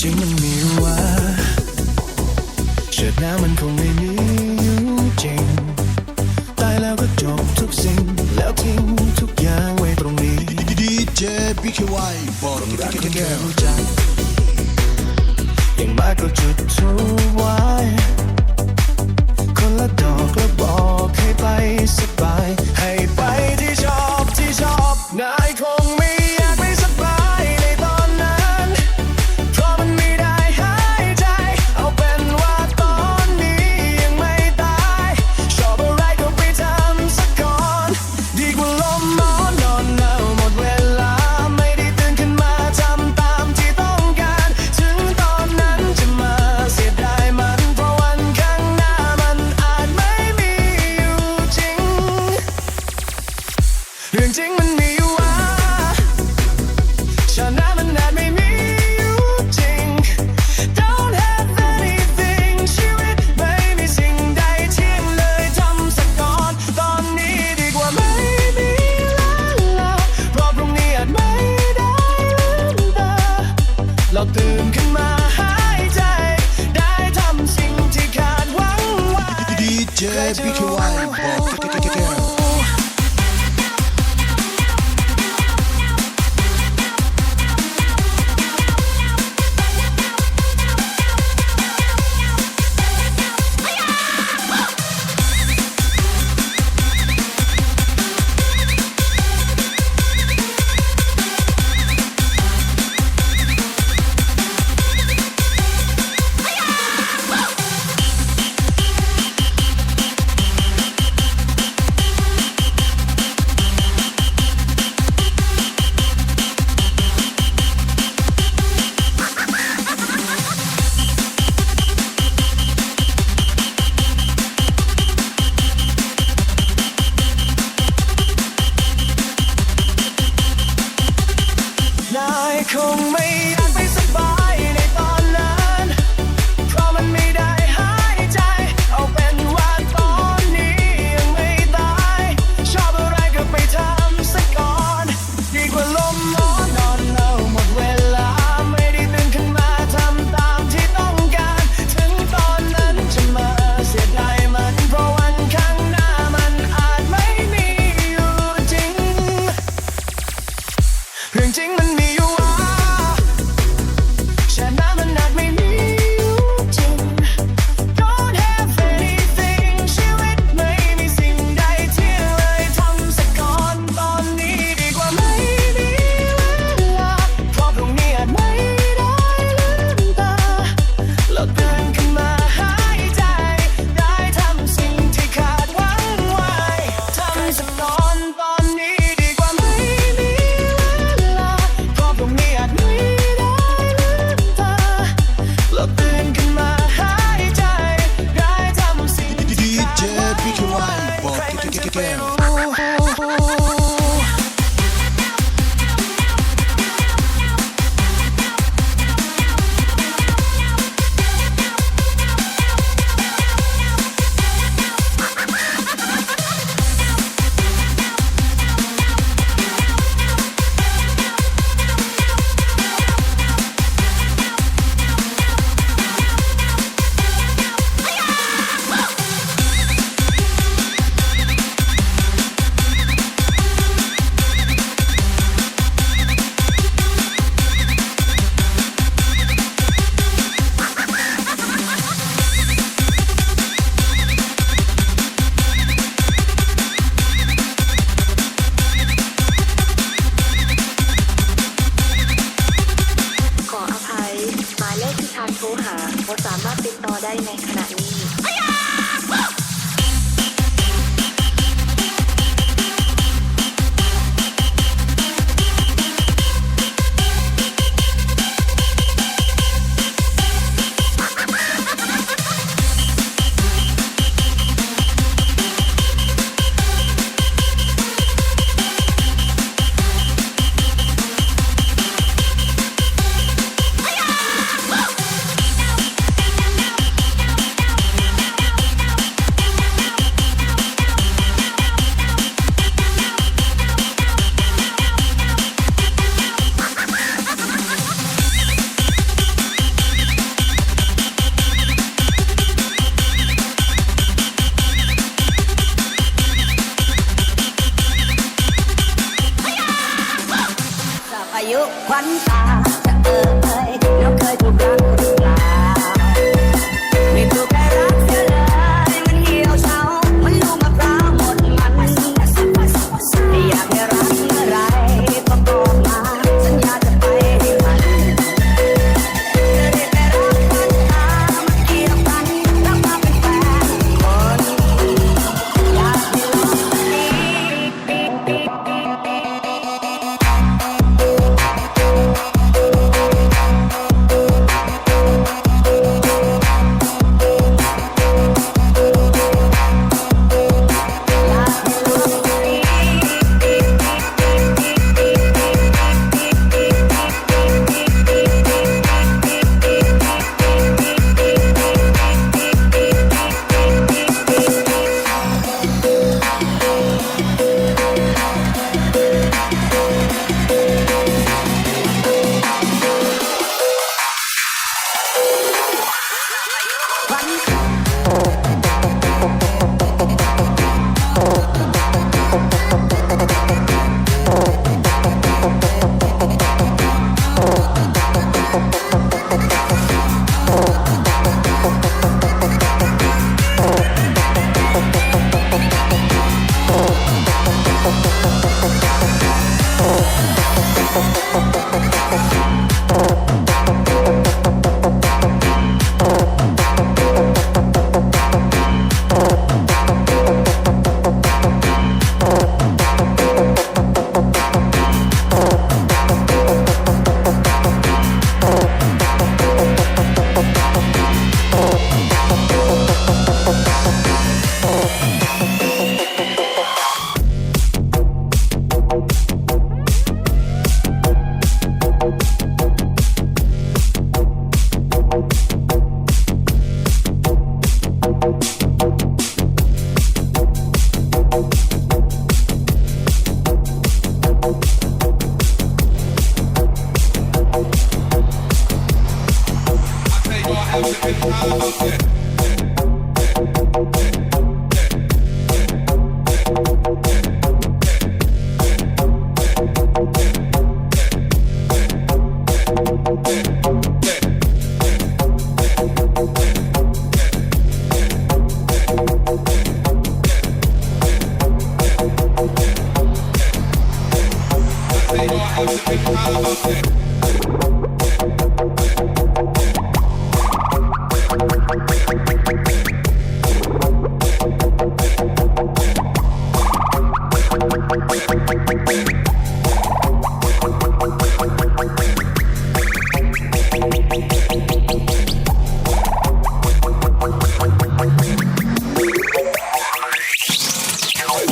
ริงมันมีว่าเชิดหน้ามันคงไม่มีอยู่จริงตายแล้วก็จบทุกสิ่งแล้วทิ้งทุกอย่างไว้ตรงนี้ดีเจบีเควายบอกรักแค่รู้จักอย่างมากก็จุดทูบไว้คนละดอกแล้วบอกให้ไปสบายให้ไปที่ชอบที่ชอบนายคงไม่อยากไม่สบายในตอนนั้นเพราะมันไม่ได้หายใจเอาเป็นว่าตอนนี้ยังไม่ตายชอบอะไรก็ไปทำสักก่อนดีกว่าล้มหมอนนอนแล้วหมดเวลาไม่ได้ตื่นขึ้นมาทำตามที่ต้องการถึงตอนนั้นจะมาเสียดายมันเพราะวันข้างหน้ามันอาจไม่มีอยู่จริงเรื่องจริงมันมีอยู่ว่าชาติหน้ามันอาจไม่มีอยู่จริง Don't have anything ชีวิตไม่มีสิ่งใดที่เลยทำสักก่อนตอนนี้ดีกว่าไม่มีแล้วเพราะพรุ่งนี้อาจไม่ได้ลืมตาเราตื่นขึ้นมาหายใจได้ทำสิ่งที่คาดหวังไว้ดีเจบีเควายบอกคงไม่อยากไปสบายในตอนนั้นเพราะมันไม่ได้หายใจเอาเป็นว่าตอนนี้ยังไม่ตายชอบอะไรก็ไปทำซะก่อนดีกว่าล้มหมอนนอนแล้วหมดเวลาไม่ได้ตื่นขึ้นมาทำตามที่ต้องการถึงตอนนั้นจะมาเสียดายมันเพราะวันข้างหน้ามันอาจไม่มีอยู่จริงเรื่องจริงมันมีอยู่ชาติหน้ามันอาจไม่มีอยู่จริง Don't have anything ชีวิตไม่มีสิ่งใดที่เลยทำสักก่อนตอนนี้ดีกว่าไม่มีเวลาเพราะพรุ่งนี้อาจไม่ได้ลืมตาแล้วตื่นขึ้นมาหายใจได้ทำสิ่งที่คาดหวังไว้ทำสักก่อนตอนนี้ดีกว่าไม่มีเวลาเพราะพรุ่งนี้อาจไม่เราตื่นขึ้นมาหายใจได้ทำสิ่งที่คาดหวังไว้ใครมันจะไปรู้โทรหาว่าสามารถติดต่อได้ในขณะนี้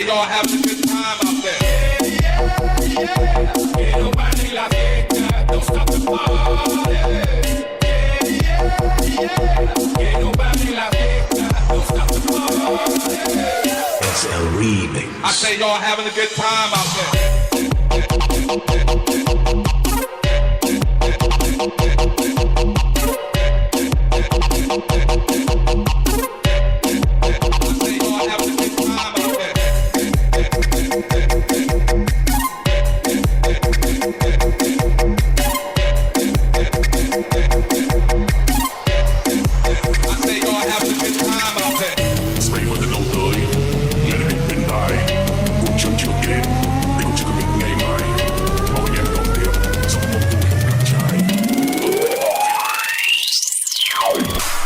Y'all having a good time out there. Ain't nobody like it, don't stop the party. Ain't nobody like it, don't stop the party. It's a remix. I say y'all having a good time out there.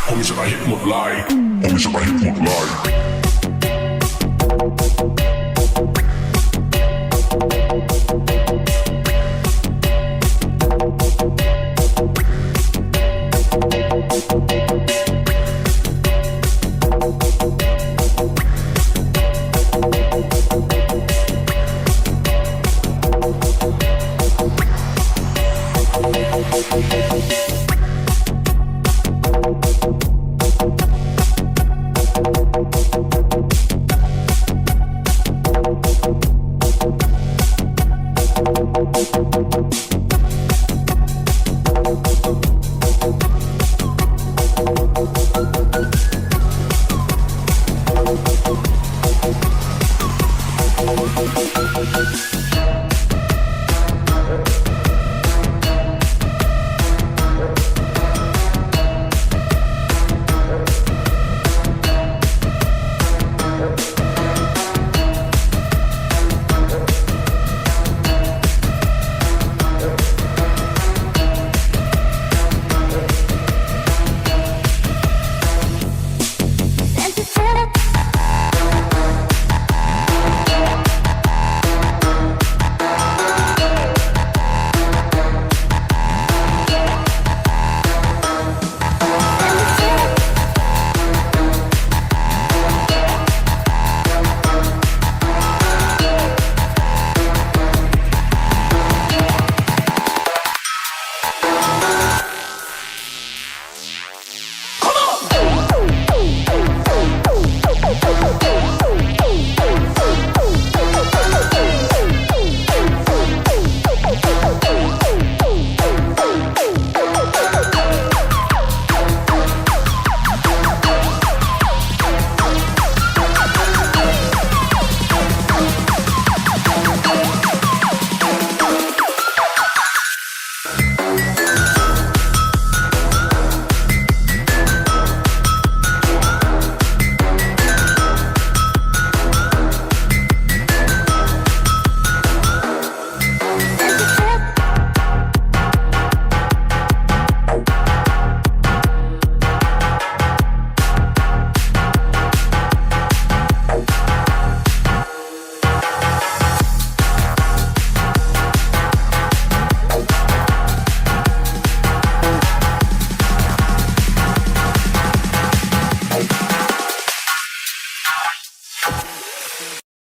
Homie said I hit him with lie. Homie said I hit him with lie.